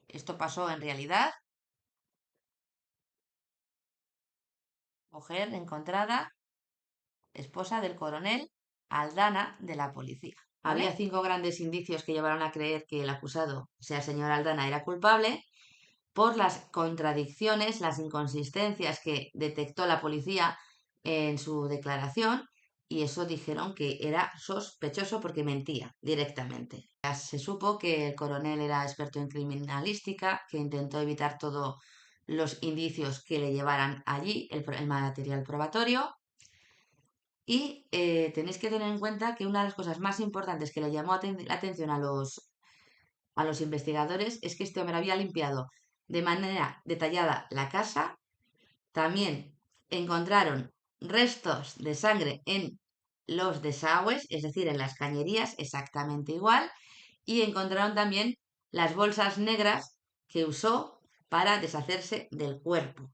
Esto pasó en realidad. Mujer encontrada, esposa del coronel Aldana de la policía. ¿Vale? Había 5 grandes indicios que llevaron a creer que el acusado, o sea, el señor Aldana, era culpable por las contradicciones, las inconsistencias que detectó la policía en su declaración, y eso dijeron que era sospechoso porque mentía directamente. Ya se supo que el coronel era experto en criminalística, que intentó evitar todos los indicios que le llevaran allí, el material probatorio. Y tenéis que tener en cuenta que una de las cosas más importantes que le llamó la atención a los investigadores es que este hombre había limpiado de manera detallada la casa. También encontraron restos de sangre en los desagües, es decir, en las cañerías, exactamente igual. Y encontraron también las bolsas negras que usó para deshacerse del cuerpo.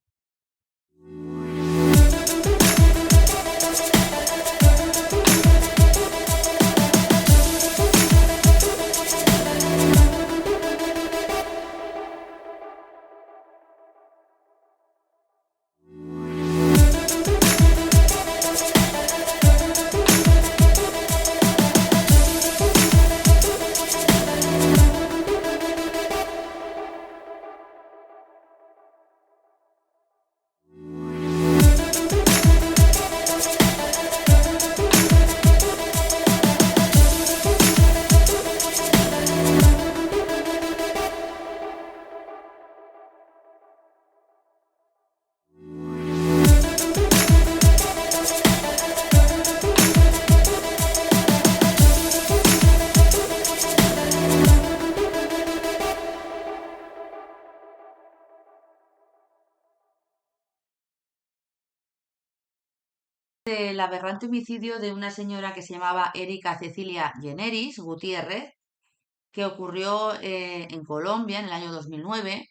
El aberrante homicidio de una señora que se llamaba Erika Cecilia Generis Gutiérrez, que ocurrió en Colombia en el año 2009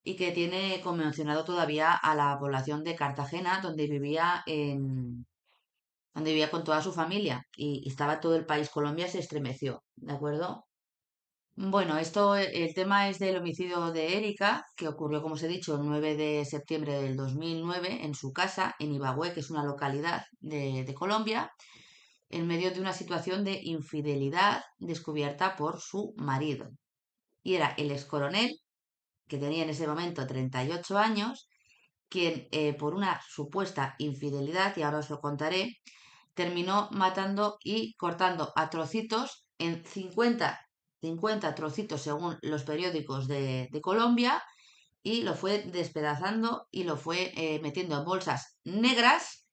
y que tiene conmocionado todavía a la población de Cartagena, donde vivía con toda su familia, y estaba todo el país. Colombia se estremeció, ¿de acuerdo? Bueno, el tema es del homicidio de Erika, que ocurrió, como os he dicho, el 9 de septiembre del 2009 en su casa, en Ibagué, que es una localidad de Colombia, en medio de una situación de infidelidad descubierta por su marido. Y era el excoronel, que tenía en ese momento 38 años, quien, por una supuesta infidelidad, y ahora os lo contaré, terminó matando y cortando a trocitos en 50 trocitos según los periódicos de Colombia, y lo fue despedazando y lo fue metiendo en bolsas negras,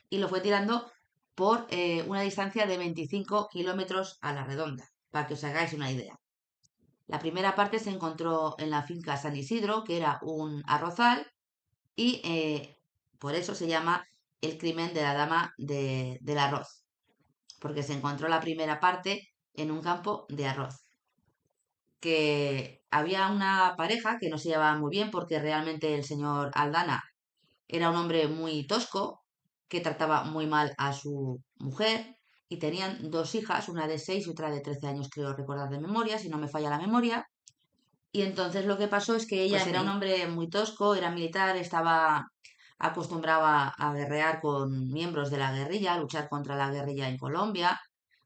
y lo fue tirando por una distancia de 25 kilómetros a la redonda, para que os hagáis una idea. La primera parte se encontró en la finca San Isidro, que era un arrozal, y por eso se llama el crimen de la dama del arroz, porque se encontró la primera parte en un campo de arroz. Que había una pareja que no se llevaba muy bien, porque realmente el señor Aldana era un hombre muy tosco, que trataba muy mal a su mujer, y tenían 2 hijas, una de 6 y otra de 13 años, creo recordar de memoria, si no me falla la memoria. Y entonces lo que pasó es que ella era un hombre muy tosco, era militar, estaba acostumbrado a guerrear con miembros de la guerrilla, a luchar contra la guerrilla en Colombia,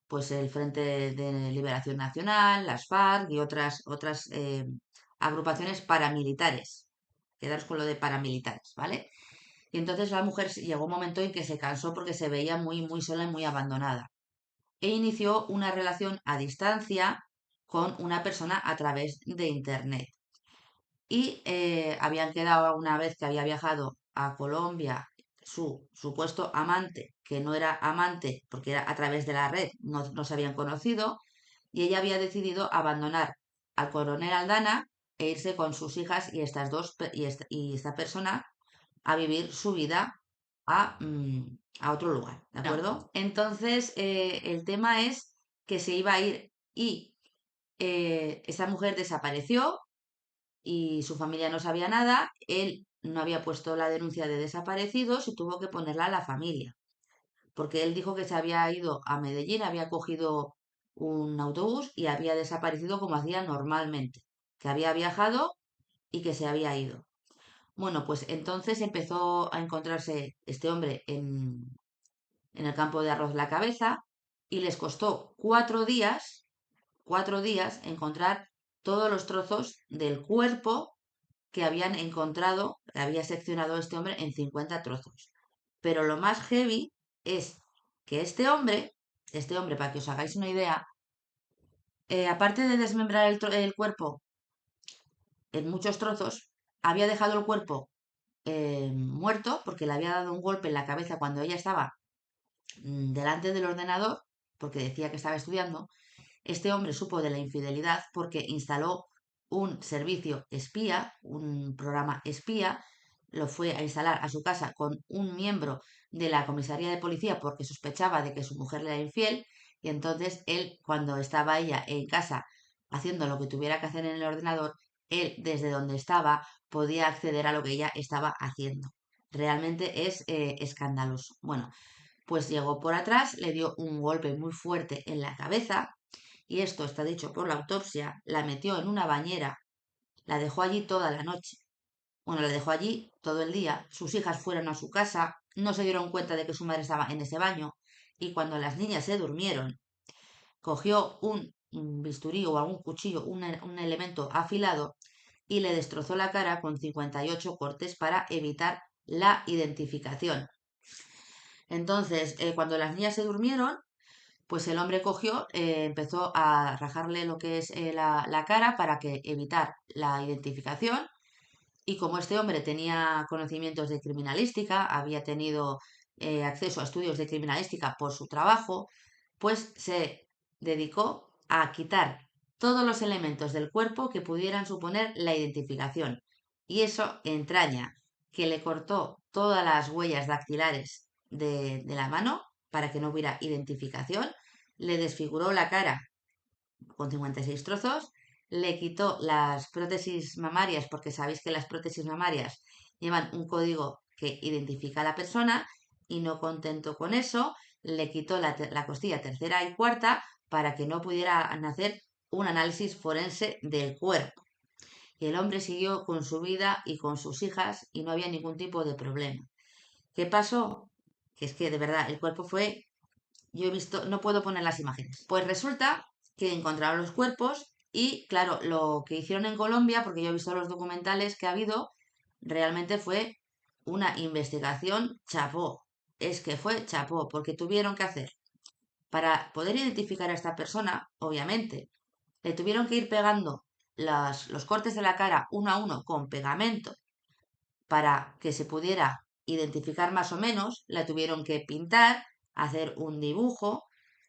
pues el Frente de Liberación Nacional, las FARC y otras agrupaciones paramilitares. Quedaros con lo de paramilitares, ¿vale? Y entonces la mujer llegó un momento en que se cansó porque se veía muy, muy sola y muy abandonada, e inició una relación a distancia con una persona a través de Internet. Y habían quedado, una vez que había viajado a Colombia, su supuesto amante, que no era amante porque era a través de la red, no se habían conocido, y ella había decidido abandonar al coronel Aldana e irse con sus hijas y esta persona a vivir su vida a otro lugar, ¿de acuerdo? Entonces, el tema es que se iba a ir, y esa mujer desapareció y su familia no sabía nada. Él no había puesto la denuncia de desaparecidos y tuvo que ponerla a la familia, porque él dijo que se había ido a Medellín, había cogido un autobús y había desaparecido como hacía normalmente, que había viajado y que se había ido. Bueno, pues entonces empezó a encontrarse este hombre en el campo de arroz la cabeza y les costó 4 días encontrar todos los trozos del cuerpo que habían encontrado, que había seccionado este hombre en 50 trozos. Pero lo más heavy es que este hombre, para que os hagáis una idea, aparte de desmembrar el cuerpo en muchos trozos, había dejado el cuerpo muerto porque le había dado un golpe en la cabeza cuando ella estaba delante del ordenador, porque decía que estaba estudiando. Este hombre supo de la infidelidad porque instaló un servicio espía, un programa espía, lo fue a instalar a su casa con un miembro de la comisaría de policía porque sospechaba de que su mujer le era infiel y entonces él, cuando estaba ella en casa haciendo lo que tuviera que hacer en el ordenador, él desde donde estaba podía acceder a lo que ella estaba haciendo. Realmente es escandaloso. Bueno, pues llegó por atrás, le dio un golpe muy fuerte en la cabeza y esto está dicho por la autopsia, la metió en una bañera, la dejó allí toda la noche. Bueno, la dejó allí todo el día. Sus hijas fueron a su casa, no se dieron cuenta de que su madre estaba en ese baño y cuando las niñas se durmieron, cogió un bisturí o algún cuchillo, un elemento afilado y le destrozó la cara con 58 cortes para evitar la identificación. Entonces, cuando las niñas se durmieron, pues el hombre cogió, empezó a rajarle lo que es la cara para que evitar la identificación. Y como este hombre tenía conocimientos de criminalística, había tenido acceso a estudios de criminalística por su trabajo, pues se dedicó a quitar todos los elementos del cuerpo que pudieran suponer la identificación. Y eso entraña que le cortó todas las huellas dactilares de la mano para que no hubiera identificación, le desfiguró la cara con 56 trozos, le quitó las prótesis mamarias, porque sabéis que las prótesis mamarias llevan un código que identifica a la persona, y no contento con eso, le quitó la costilla tercera y cuarta para que no pudiera hacer un análisis forense del cuerpo. Y el hombre siguió con su vida y con sus hijas y no había ningún tipo de problema. ¿Qué pasó? Que es que de verdad el cuerpo fue, yo he visto, no puedo poner las imágenes. Pues resulta que encontraron los cuerpos y, claro, lo que hicieron en Colombia, porque yo he visto los documentales que ha habido, realmente fue una investigación chapó. Es que fue chapó, porque tuvieron que hacer, para poder identificar a esta persona, obviamente, le tuvieron que ir pegando los cortes de la cara uno a uno con pegamento para que se pudiera identificar más o menos, la tuvieron que pintar, hacer un dibujo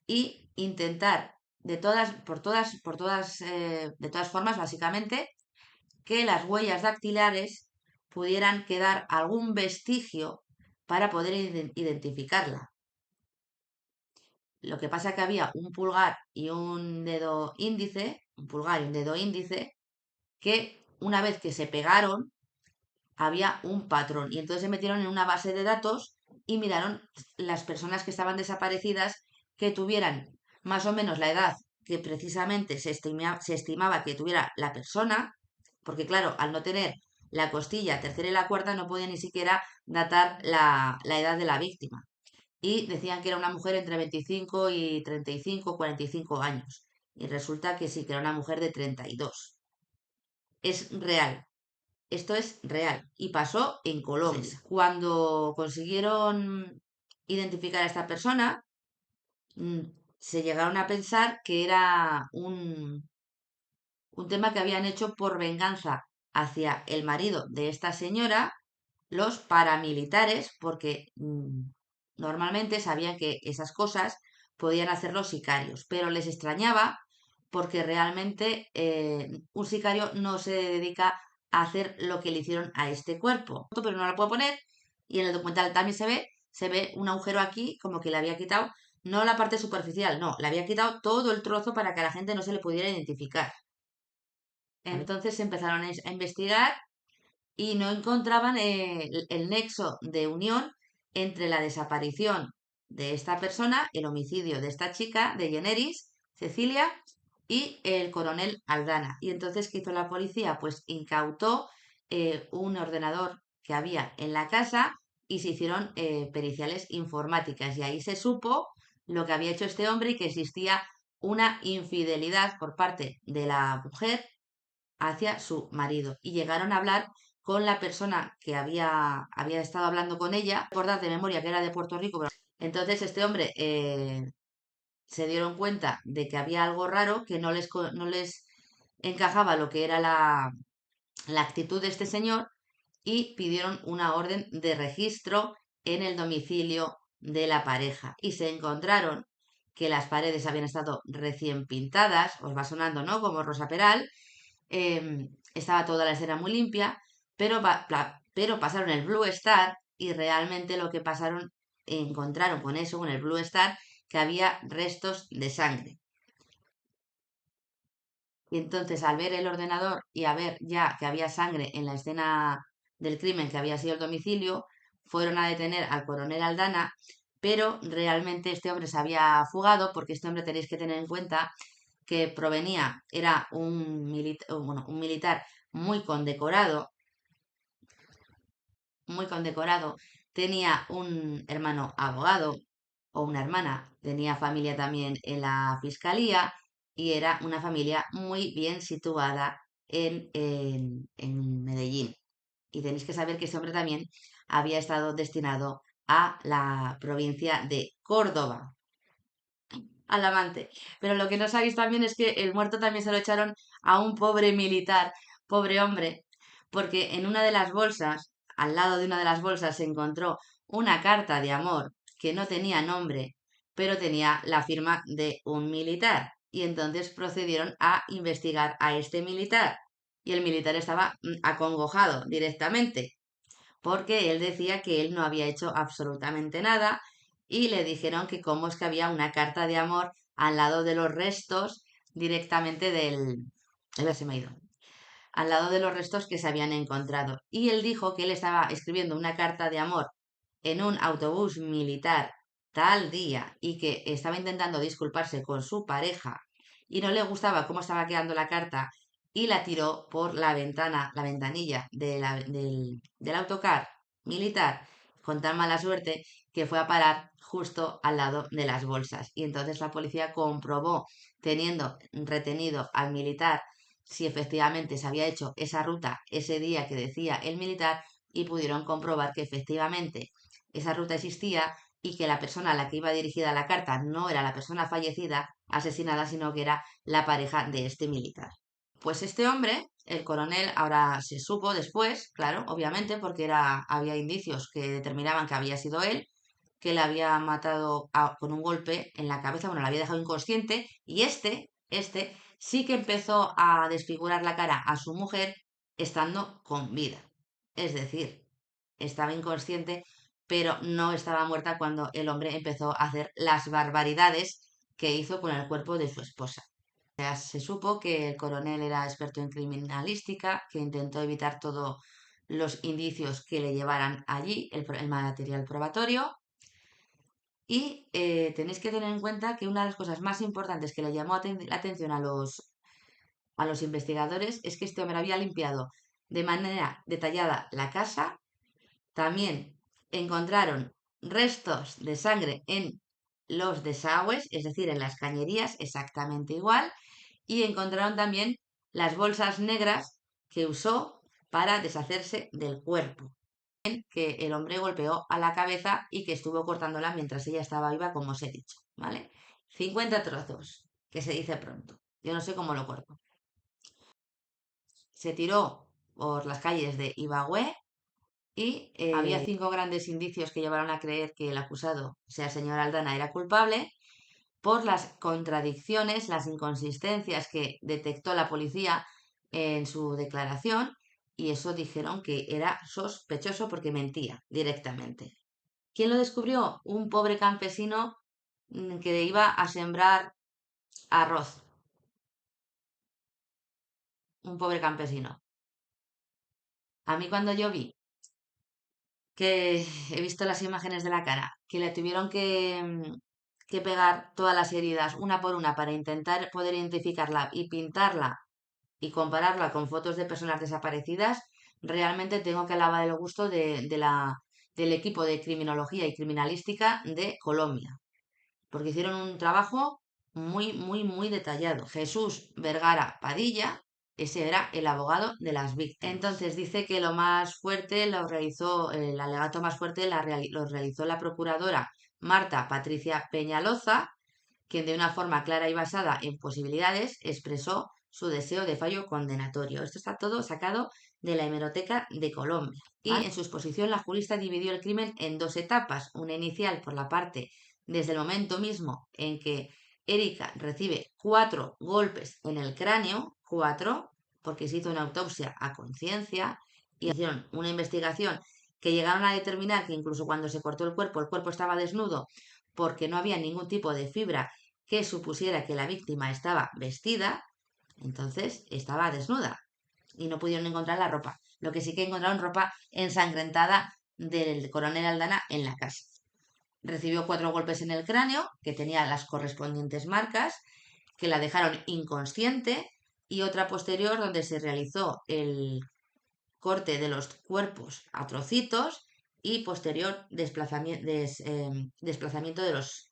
y intentar de todas formas, básicamente, que las huellas dactilares pudieran quedar algún vestigio para poder identificarla. Lo que pasa es que había un pulgar y un dedo índice, un pulgar y un dedo índice, que una vez que se pegaron, había un patrón y entonces se metieron en una base de datos y miraron las personas que estaban desaparecidas que tuvieran más o menos la edad que precisamente se estimaba que tuviera la persona, porque claro, al no tener la costilla tercera y la cuarta no podía ni siquiera datar la edad de la víctima. Y decían que era una mujer entre 25 y 35, 45 años. Y resulta que sí, que era una mujer de 32. Es real. Esto es real y pasó en Colombia. Cuando consiguieron identificar a esta persona, mm, se llegaron a pensar que era un tema que habían hecho por venganza hacia el marido de esta señora, los paramilitares, porque normalmente sabían que esas cosas podían hacer los sicarios, pero les extrañaba porque realmente un sicario no se dedica a hacer lo que le hicieron a este cuerpo. Pero no la puedo poner y en el documental también se ve un agujero aquí como que le había quitado, no la parte superficial, no, le había quitado todo el trozo para que a la gente no se le pudiera identificar. Entonces empezaron a investigar y no encontraban el nexo de unión entre la desaparición de esta persona, el homicidio de esta chica, de Yeneris, Cecilia y el coronel Aldana. Y entonces, ¿qué hizo la policía? Pues incautó un ordenador que había en la casa y se hicieron periciales informáticas. Y ahí se supo lo que había hecho este hombre y que existía una infidelidad por parte de la mujer hacia su marido. Y llegaron a hablar con la persona que había estado hablando con ella, recordar de memoria que era de Puerto Rico. Entonces este hombre se dieron cuenta de que había algo raro, que no les encajaba lo que era la actitud de este señor y pidieron una orden de registro en el domicilio de la pareja. Y se encontraron que las paredes habían estado recién pintadas, os va sonando, ¿no? Como Rosa Peral. Estaba toda la escena muy limpia, pero pasaron el Blue Star y realmente lo que encontraron con eso, con el Blue Star, que había restos de sangre. Y entonces al ver el ordenador y a ver ya que había sangre en la escena del crimen que había sido el domicilio, fueron a detener al coronel Aldana, pero realmente este hombre se había fugado porque este hombre tenéis que tener en cuenta que era bueno, un militar muy condecorado, muy condecorado, tenía un hermano abogado o una hermana, tenía familia también en la fiscalía y era una familia muy bien situada en Medellín. Y tenéis que saber que ese hombre también había estado destinado a la provincia de Córdoba, al amante. Pero lo que no sabéis también es que el muerto también se lo echaron a un pobre militar, pobre hombre, porque en una de las bolsas, al lado de una de las bolsas, se encontró una carta de amor que no tenía nombre, pero tenía la firma de un militar. Y entonces procedieron a investigar a este militar. Y el militar estaba acongojado directamente porque él decía que él no había hecho absolutamente nada y le dijeron que cómo es que había una carta de amor al lado de los restos directamente del... Se me ha ido. Al lado de los restos que se habían encontrado. Y él dijo que él estaba escribiendo una carta de amor en un autobús militar tal día y que estaba intentando disculparse con su pareja y no le gustaba cómo estaba quedando la carta y la tiró por la ventana, la ventanilla del autocar militar con tan mala suerte que fue a parar justo al lado de las bolsas. Y entonces la policía comprobó, teniendo retenido al militar, si efectivamente se había hecho esa ruta ese día que decía el militar y pudieron comprobar que efectivamente esa ruta existía y que la persona a la que iba dirigida la carta no era la persona fallecida, asesinada, sino que era la pareja de este militar. Pues este hombre, el coronel, ahora se supo después, claro, obviamente, porque había indicios que determinaban que había sido él, que le había matado con un golpe en la cabeza, bueno, la había dejado inconsciente, y este sí que empezó a desfigurar la cara a su mujer estando con vida. Es decir, estaba inconsciente, pero no estaba muerta cuando el hombre empezó a hacer las barbaridades que hizo con el cuerpo de su esposa. Ya se supo que el coronel era experto en criminalística, que intentó evitar todos los indicios que le llevaran allí, el material probatorio. Y tenéis que tener en cuenta que una de las cosas más importantes que le llamó la atención a los investigadores es que este hombre había limpiado de manera detallada la casa. También encontraron restos de sangre en los desagües, es decir, en las cañerías, exactamente igual, y encontraron también las bolsas negras que usó para deshacerse del cuerpo, que el hombre golpeó a la cabeza y que estuvo cortándola mientras ella estaba viva, como os he dicho, ¿vale? 50 trozos, que se dice pronto. Yo no sé cómo lo corto. Se tiró por las calles de Ibagüé y había 5 grandes indicios que llevaron a creer que el acusado, o sea, el señor Aldana, era culpable por las contradicciones, las inconsistencias que detectó la policía en su declaración y eso dijeron que era sospechoso porque mentía directamente. ¿Quién lo descubrió? Un pobre campesino que iba a sembrar arroz. Un pobre campesino. A mí cuando yo vi que he visto las imágenes de la cara, que le tuvieron que pegar todas las heridas una por una para intentar poder identificarla y pintarla y compararla con fotos de personas desaparecidas, realmente tengo que alabar el gusto del equipo de criminología y criminalística de Colombia, porque hicieron un trabajo muy, muy, muy detallado. Jesús Vergara Padilla, ese era el abogado de las víctimas. Entonces dice que lo más fuerte lo realizó, el alegato más fuerte lo realizó la procuradora Marta Patricia Peñaloza, quien de una forma clara y basada en posibilidades expresó su deseo de fallo condenatorio. Esto está todo sacado de la hemeroteca de Colombia. Y en su exposición la jurista dividió el crimen en dos etapas, una inicial por la parte desde el momento mismo en que Erika recibe 4 golpes en el cráneo, 4, porque se hizo una autopsia a conciencia y hicieron una investigación que llegaron a determinar que incluso cuando se cortó el cuerpo estaba desnudo porque no había ningún tipo de fibra que supusiera que la víctima estaba vestida, entonces estaba desnuda y no pudieron encontrar la ropa. Lo que sí que encontraron ropa ensangrentada del coronel Aldana en la casa. Recibió 4 golpes en el cráneo, que tenía las correspondientes marcas, que la dejaron inconsciente, y otra posterior donde se realizó el corte de los cuerpos a trocitos y posterior desplazamiento de los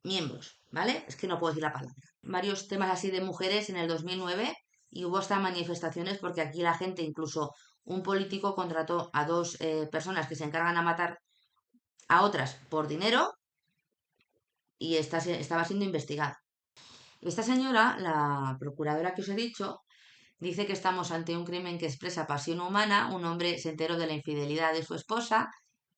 miembros, ¿vale? Es que no puedo decir la palabra. Varios temas así de mujeres en el 2009 y hubo hasta manifestaciones porque aquí la gente, incluso un político contrató a 2 personas que se encargan a matar a otras por dinero y estaba siendo investigada. Esta señora, la procuradora que os he dicho, dice que estamos ante un crimen que expresa pasión humana. Un hombre se enteró de la infidelidad de su esposa,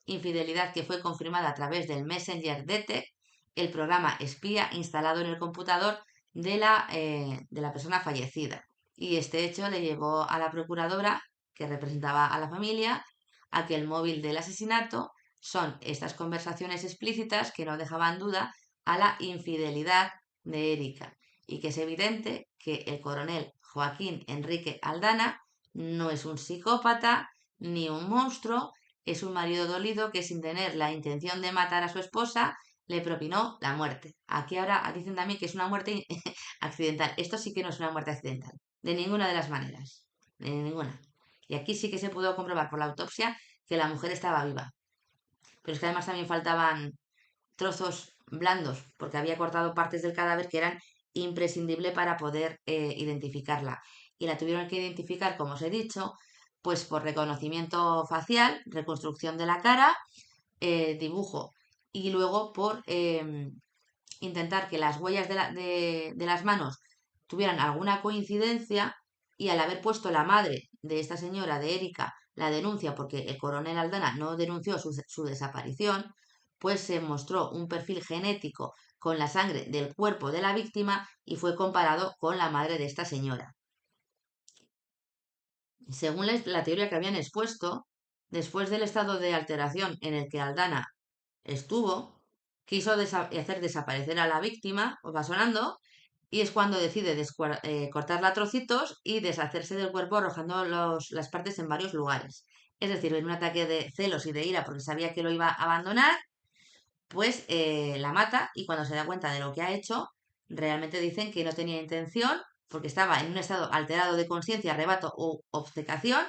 infidelidad que fue confirmada a través del Messenger Detect, el programa espía instalado en el computador de la persona fallecida. Y este hecho le llevó a la procuradora, que representaba a la familia, a que el móvil del asesinato son estas conversaciones explícitas que no dejaban duda a la infidelidad de Erika y que es evidente que el coronel Joaquín Enrique Aldana no es un psicópata ni un monstruo, es un marido dolido que sin tener la intención de matar a su esposa le propinó la muerte. Aquí ahora dicen también que es una muerte accidental. Esto sí que no es una muerte accidental, de ninguna de las maneras, de ninguna. Y aquí sí que se pudo comprobar por la autopsia que la mujer estaba viva. Pero es que además también faltaban trozos blandos, porque había cortado partes del cadáver que eran imprescindibles para poder identificarla. Y la tuvieron que identificar, como os he dicho, pues por reconocimiento facial, reconstrucción de la cara, dibujo, y luego por intentar que las huellas de las manos tuvieran alguna coincidencia, y al haber puesto la madre de esta señora, de Erika, la denuncia porque el coronel Aldana no denunció su desaparición, pues se mostró un perfil genético con la sangre del cuerpo de la víctima y fue comparado con la madre de esta señora. Según la teoría que habían expuesto, después del estado de alteración en el que Aldana estuvo, quiso hacer desaparecer a la víctima, os va sonando, y es cuando decide cortarla a trocitos y deshacerse del cuerpo arrojando las partes en varios lugares. Es decir, en un ataque de celos y de ira porque sabía que lo iba a abandonar, pues la mata, y cuando se da cuenta de lo que ha hecho, realmente dicen que no tenía intención porque estaba en un estado alterado de conciencia, arrebato o obcecación,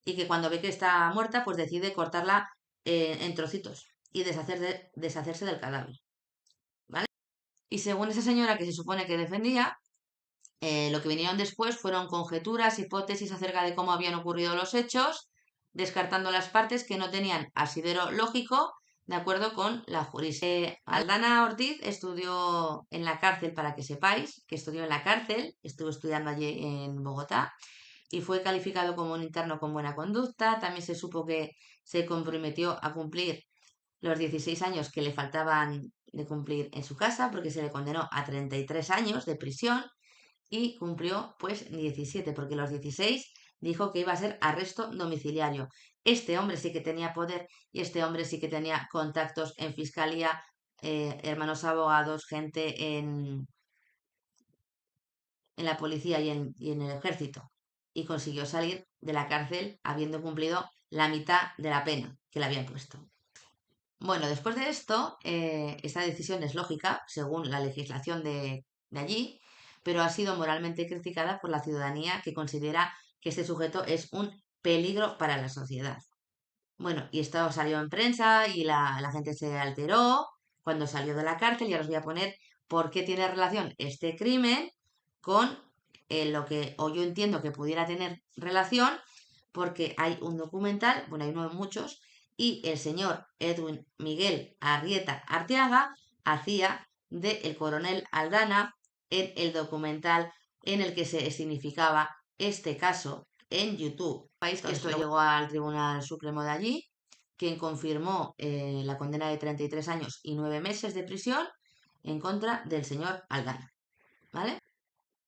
y que cuando ve que está muerta, pues decide cortarla en trocitos y deshacerse del cadáver. ¿Vale? Y según esa señora que se supone que defendía, lo que vinieron después fueron conjeturas, hipótesis acerca de cómo habían ocurrido los hechos, descartando las partes que no tenían asidero lógico de acuerdo con la jurista. Aldana Ortiz estudió en la cárcel, para que sepáis, que estudió en la cárcel, estuvo estudiando allí en Bogotá y fue calificado como un interno con buena conducta. También se supo que se comprometió a cumplir los 16 años que le faltaban de cumplir en su casa, porque se le condenó a 33 años de prisión y cumplió pues 17, porque los 16 dijo que iba a ser arresto domiciliario. Este hombre sí que tenía poder y este hombre sí que tenía contactos en fiscalía, hermanos abogados, gente en la policía y en el ejército. Y consiguió salir de la cárcel habiendo cumplido la mitad de la pena que le habían puesto. Bueno, después de esto, esta decisión es lógica según la legislación de allí, pero ha sido moralmente criticada por la ciudadanía que considera que este sujeto es un peligro para la sociedad. Bueno, y esto salió en prensa y la gente se alteró cuando salió de la cárcel. Y ahora os voy a poner por qué tiene relación este crimen con lo que, o yo entiendo que pudiera tener relación, porque hay un documental, bueno, hay uno de muchos, y el señor Edwin Miguel Arrieta Arteaga hacía de el coronel Aldana en el documental en el que se significaba este caso en YouTube. País que esto llegó al Tribunal Supremo de allí, quien confirmó la condena de 33 años y 9 meses de prisión en contra del señor Aldana, ¿vale?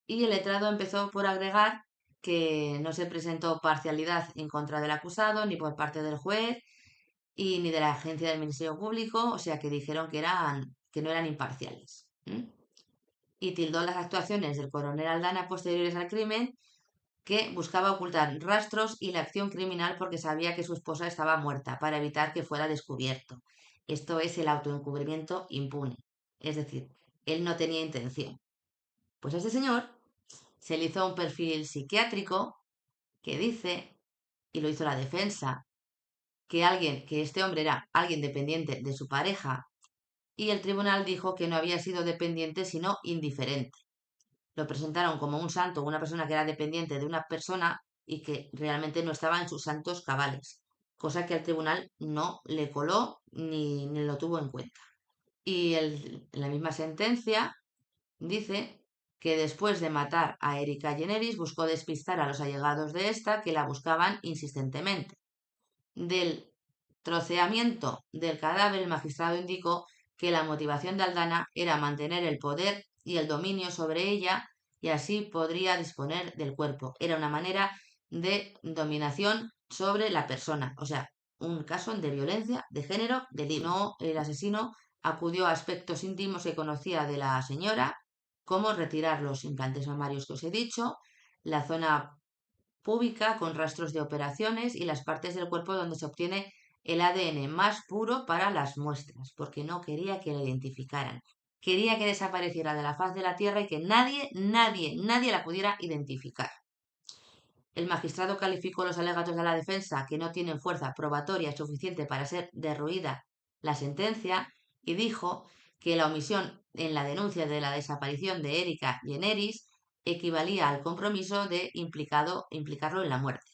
Y el letrado empezó por agregar que no se presentó parcialidad en contra del acusado, ni por parte del juez, y ni de la agencia del Ministerio Público, o sea que dijeron que no eran imparciales. Y tildó las actuaciones del coronel Aldana posteriores al crimen, que buscaba ocultar rastros y la acción criminal porque sabía que su esposa estaba muerta para evitar que fuera descubierto. Esto es el autoencubrimiento impune. Es decir, él no tenía intención. Pues a este señor se le hizo un perfil psiquiátrico que dice, y lo hizo la defensa, que este hombre era alguien dependiente de su pareja, y el tribunal dijo que no había sido dependiente sino indiferente. Lo presentaron como un santo, una persona que era dependiente de una persona y que realmente no estaba en sus santos cabales, cosa que al tribunal no le coló ni lo tuvo en cuenta. Y en la misma sentencia dice que después de matar a Erika Generis buscó despistar a los allegados de esta que la buscaban insistentemente. Del troceamiento del cadáver, el magistrado indicó que la motivación de Aldana era mantener el poder y el dominio sobre ella y así podría disponer del cuerpo. Era una manera de dominación sobre la persona, o sea, un caso de violencia de género delito. No, el asesino acudió a aspectos íntimos que conocía de la señora, como retirar los implantes mamarios que os he dicho, la zona púbica con rastros de operaciones y las partes del cuerpo donde se obtiene el ADN más puro para las muestras, porque no quería que la identificaran. Quería que desapareciera de la faz de la tierra y que nadie la pudiera identificar. El magistrado calificó los alegatos de la defensa que no tienen fuerza probatoria suficiente para ser derruida la sentencia y dijo que la omisión en la denuncia de la desaparición de Erika Generis equivalía al compromiso de implicarlo en la muerte.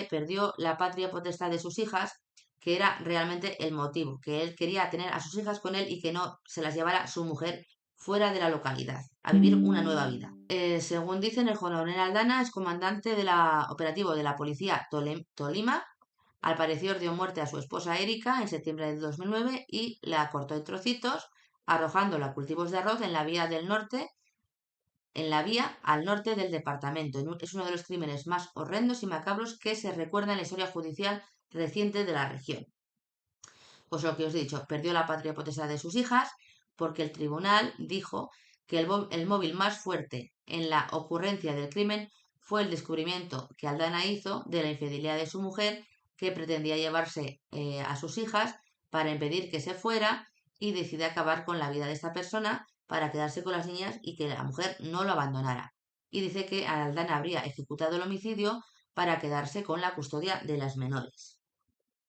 Perdió la patria potestad de sus hijas, que era realmente el motivo, que él quería tener a sus hijas con él y que no se las llevara su mujer fuera de la localidad, a vivir una nueva vida. Según dicen, el coronel Aldana es comandante de la operativo de la policía Tolima. Al parecer dio muerte a su esposa Erika en septiembre de 2009 y la cortó en trocitos, arrojándola a cultivos de arroz en la vía del norte, en la vía al norte del departamento. Es uno de los crímenes más horrendos y macabros que se recuerda en la historia judicial reciente de la región. Pues lo que os he dicho, perdió la patria potestad de sus hijas porque el tribunal dijo que el móvil más fuerte en la ocurrencia del crimen fue el descubrimiento que Aldana hizo de la infidelidad de su mujer, que pretendía llevarse a sus hijas para impedir que se fuera, y decide acabar con la vida de esta persona para quedarse con las niñas y que la mujer no lo abandonara. Y dice que Aldana habría ejecutado el homicidio para quedarse con la custodia de las menores.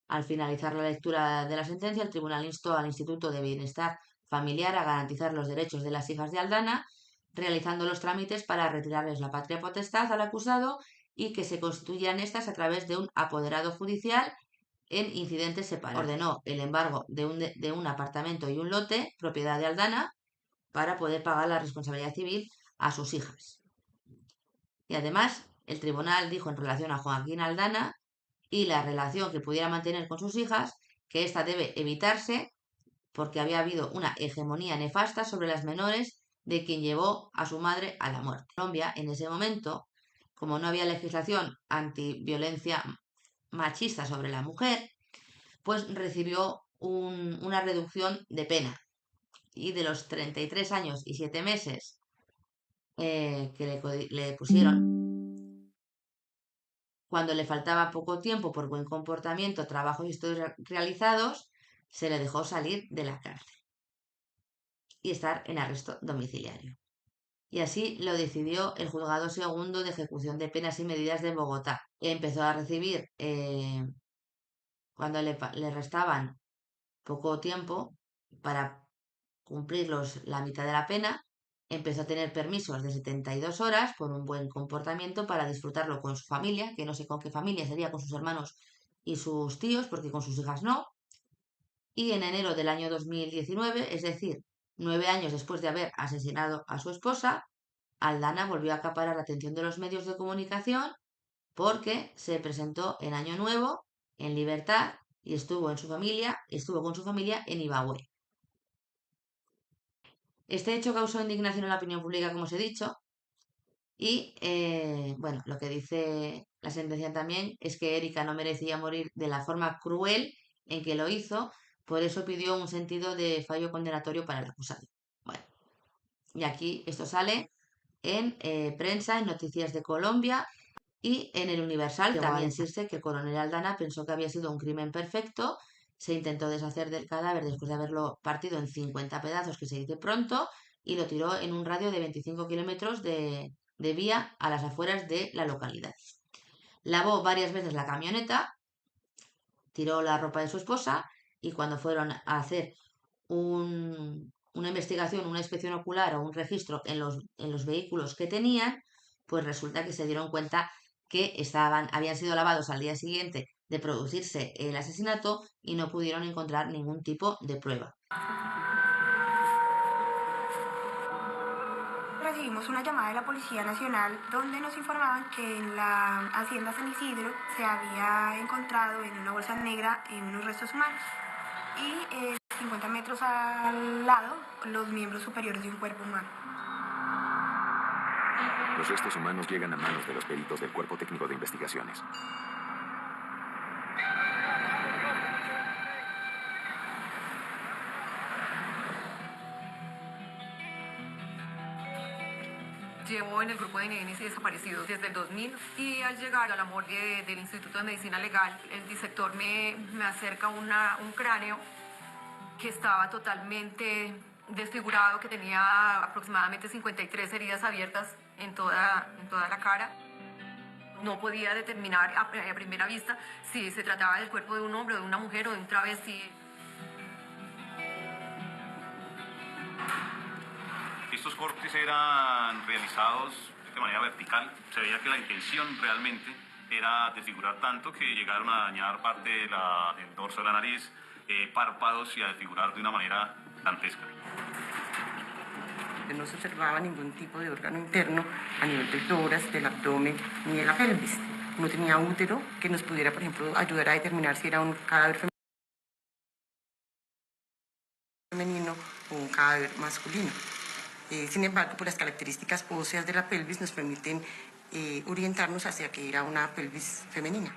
Al finalizar la lectura de la sentencia, el tribunal instó al Instituto de Bienestar Familiar a garantizar los derechos de las hijas de Aldana, realizando los trámites para retirarles la patria potestad al acusado y que se constituyan estas a través de un apoderado judicial en incidentes separados. Ordenó el embargo de un apartamento y un lote, propiedad de Aldana, para poder pagar la responsabilidad civil a sus hijas. Y además, el tribunal dijo en relación a Joaquín Aldana y la relación que pudiera mantener con sus hijas, que ésta debe evitarse porque había habido una hegemonía nefasta sobre las menores de quien llevó a su madre a la muerte. Colombia, en ese momento, como no había legislación antiviolencia machista sobre la mujer, pues recibió una reducción de pena. Y de los 33 años y 7 meses que le pusieron, cuando le faltaba poco tiempo por buen comportamiento, trabajos y estudios realizados, se le dejó salir de la cárcel y estar en arresto domiciliario. Y así lo decidió el Juzgado Segundo de Ejecución de Penas y Medidas de Bogotá. Empezó a recibir, cuando le restaban poco tiempo para cumplir la mitad de la pena, empezó a tener permisos de 72 horas por un buen comportamiento para disfrutarlo con su familia, que no sé con qué familia sería, con sus hermanos y sus tíos, porque con sus hijas no. Y en enero del año 2019, es decir, 9 años después de haber asesinado a su esposa, Aldana volvió a acaparar la atención de los medios de comunicación porque se presentó en Año Nuevo en libertad y estuvo con su familia en Ibagué. Este hecho causó indignación en la opinión pública, como os he dicho, y bueno, lo que dice la sentencia también es que Erika no merecía morir de la forma cruel en que lo hizo, por eso pidió un sentido de fallo condenatorio para el acusado. Bueno, y aquí esto sale en prensa, en Noticias de Colombia y en el Universal. También insiste que el coronel Aldana pensó que había sido un crimen perfecto, se intentó deshacer del cadáver después de haberlo partido en 50 pedazos, que se dice pronto, y lo tiró en un radio de 25 kilómetros de vía a las afueras de la localidad. Lavó varias veces la camioneta, tiró la ropa de su esposa y cuando fueron a hacer una investigación, una inspección ocular o un registro en los vehículos que tenían, pues resulta que se dieron cuenta que habían sido lavados al día siguiente de producirse el asesinato y no pudieron encontrar ningún tipo de prueba. Recibimos una llamada de la Policía Nacional donde nos informaban que en la Hacienda San Isidro se había encontrado en una bolsa negra unos restos humanos y 50 metros al lado los miembros superiores de un cuerpo humano. Los restos humanos llegan a manos de los peritos del Cuerpo Técnico de Investigaciones. Llevo en el grupo de nenes y desaparecidos desde el 2000 y al llegar a la morgue del Instituto de Medicina Legal, el disector me acerca un cráneo que estaba totalmente desfigurado, que tenía aproximadamente 53 heridas abiertas en toda la cara. No podía determinar a primera vista si se trataba del cuerpo de un hombre, de una mujer o de un travesti. Estos cortes eran realizados de manera vertical. Se veía que la intención realmente era desfigurar tanto que llegaron a dañar parte del dorso de la nariz, párpados y a desfigurar de una manera dantesca. No se observaba ningún tipo de órgano interno a nivel del tórax, del abdomen ni de la pelvis. No tenía útero que nos pudiera, por ejemplo, ayudar a determinar si era un cadáver femenino o un cadáver masculino. Sin embargo, por las características óseas de la pelvis nos permiten orientarnos hacia que era una pelvis femenina.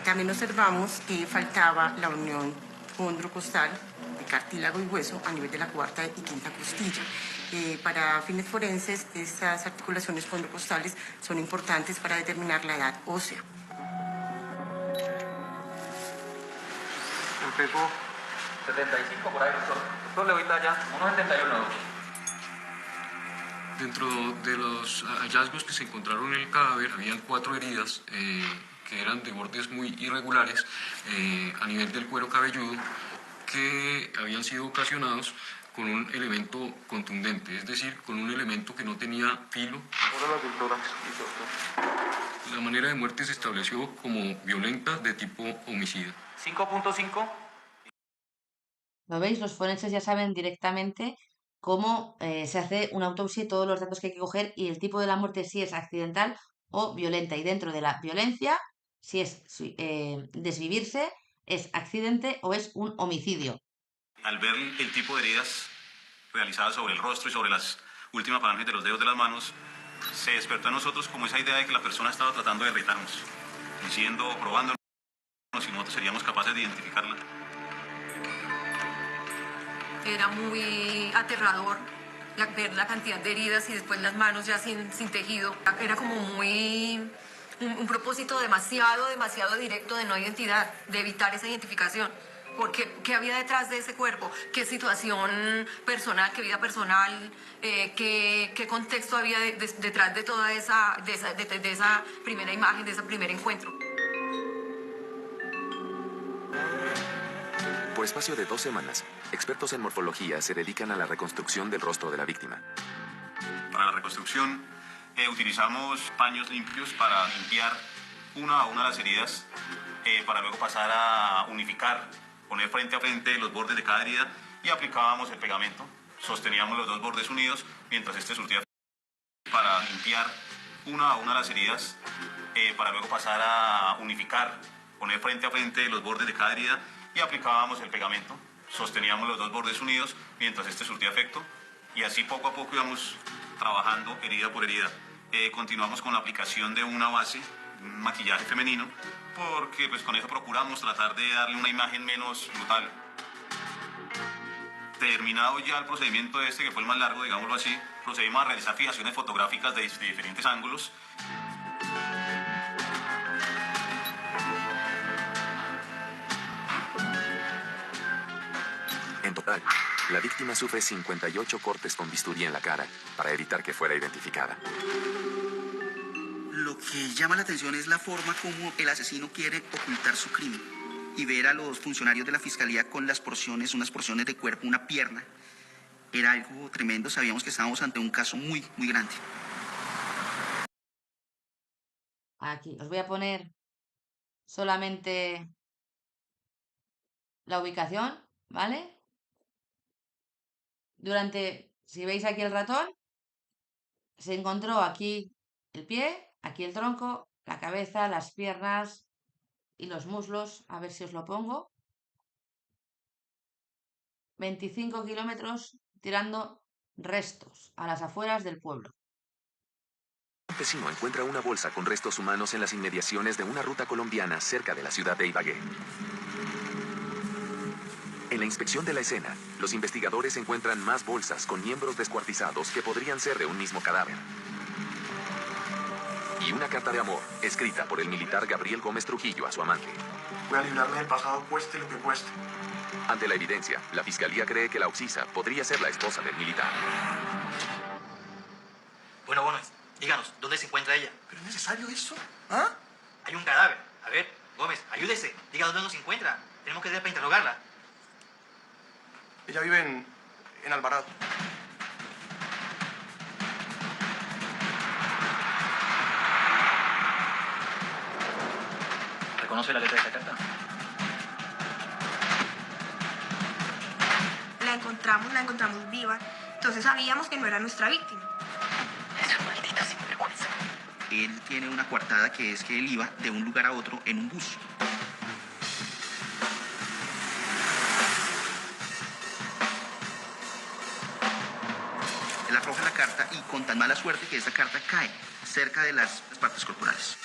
También observamos que faltaba la unión condrocostal de cartílago y hueso a nivel de la cuarta y quinta costilla. Para fines forenses, estas articulaciones condrocostales son importantes para determinar la edad ósea. El peso 75 por ahí, doctor. Doctor, le doy talla 1,71. Dentro de los hallazgos que se encontraron en el cadáver, habían 4 heridas que eran de bordes muy irregulares a nivel del cuero cabelludo, que habían sido ocasionados con un elemento contundente, es decir, con un elemento que no tenía filo. La manera de muerte se estableció como violenta de tipo homicida. 5.5. ¿Lo veis? Los forenses ya saben directamente cómo se hace una autopsia y todos los datos que hay que coger y el tipo de la muerte, si es accidental o violenta. Y dentro de la violencia, si es desvivirse, es accidente o es un homicidio. Al ver el tipo de heridas realizadas sobre el rostro y sobre las últimas falanges de los dedos de las manos, se despertó en nosotros como esa idea de que la persona estaba tratando de irritarnos, diciendo, probándonos si nosotros seríamos capaces de identificarla. Era muy aterrador ver la cantidad de heridas y después las manos ya sin tejido. Era como muy... un propósito demasiado directo de no identidad, de evitar esa identificación. Porque, ¿qué había detrás de ese cuerpo? ¿Qué situación personal, qué vida personal, qué contexto había detrás de toda esa primera imagen, de ese primer encuentro? Por espacio de 2 semanas, expertos en morfología se dedican a la reconstrucción del rostro de la víctima. Para la reconstrucción utilizamos paños limpios para limpiar una a una las heridas, para luego pasar a unificar, poner frente a frente los bordes de cada herida y aplicábamos el pegamento. Sosteníamos los 2 bordes unidos mientras este surtía para limpiar una a una las heridas, para luego pasar a unificar, poner frente a frente los bordes de cada herida y aplicábamos el pegamento. Sosteníamos los 2 bordes unidos mientras este surtía efecto y así poco a poco íbamos trabajando herida por herida. Continuamos con la aplicación de una base, un maquillaje femenino, porque pues con eso procuramos tratar de darle una imagen menos brutal. Terminado ya el procedimiento que fue el más largo, digámoslo así, procedimos a realizar fijaciones fotográficas de diferentes ángulos. En total, la víctima sufre 58 cortes con bisturí en la cara para evitar que fuera identificada. Lo que llama la atención es la forma como el asesino quiere ocultar su crimen y ver a los funcionarios de la fiscalía con unas porciones de cuerpo, una pierna. Era algo tremendo, sabíamos que estábamos ante un caso muy, muy grande. Aquí os voy a poner solamente la ubicación, ¿vale? Si veis aquí el ratón, se encontró aquí el pie, aquí el tronco, la cabeza, las piernas y los muslos. A ver si os lo pongo. 25 kilómetros tirando restos a las afueras del pueblo. Un campesino encuentra una bolsa con restos humanos en las inmediaciones de una ruta colombiana cerca de la ciudad de Ibagué. En la inspección de la escena, los investigadores encuentran más bolsas con miembros descuartizados que podrían ser de un mismo cadáver. Y una carta de amor, escrita por el militar Gabriel Gómez Trujillo a su amante. Voy a librarme del pasado, cueste lo que cueste. Ante la evidencia, la fiscalía cree que la oxisa podría ser la esposa del militar. Bueno, Gómez, díganos, ¿dónde se encuentra ella? ¿Pero es necesario eso? ¿Ah? Hay un cadáver. A ver, Gómez, ayúdese. Diga dónde nos encuentra. Tenemos que ir para interrogarla. Ella vive en Alvarado. ¿Reconoce la letra de esa carta? La encontramos viva, entonces sabíamos que no era nuestra víctima. Esa maldita sinvergüenza. Él tiene una coartada que es que él iba de un lugar a otro en un bus. Él arroja la carta y con tan mala suerte que esa carta cae cerca de las partes corporales.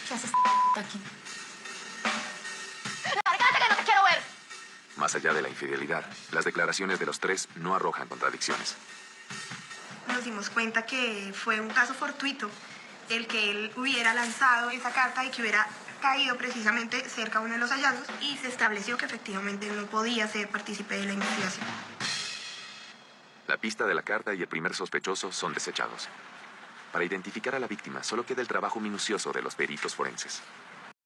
¿Qué haces aquí? ¡Lárgate que no te quiero ver! Más allá de la infidelidad, las declaraciones de los 3 no arrojan contradicciones. Nos dimos cuenta que fue un caso fortuito el que él hubiera lanzado esa carta y que hubiera caído precisamente cerca de uno de los hallazgos y se estableció que efectivamente no podía ser partícipe de la investigación. La pista de la carta y el primer sospechoso son desechados. Para identificar a la víctima solo queda el trabajo minucioso de los peritos forenses.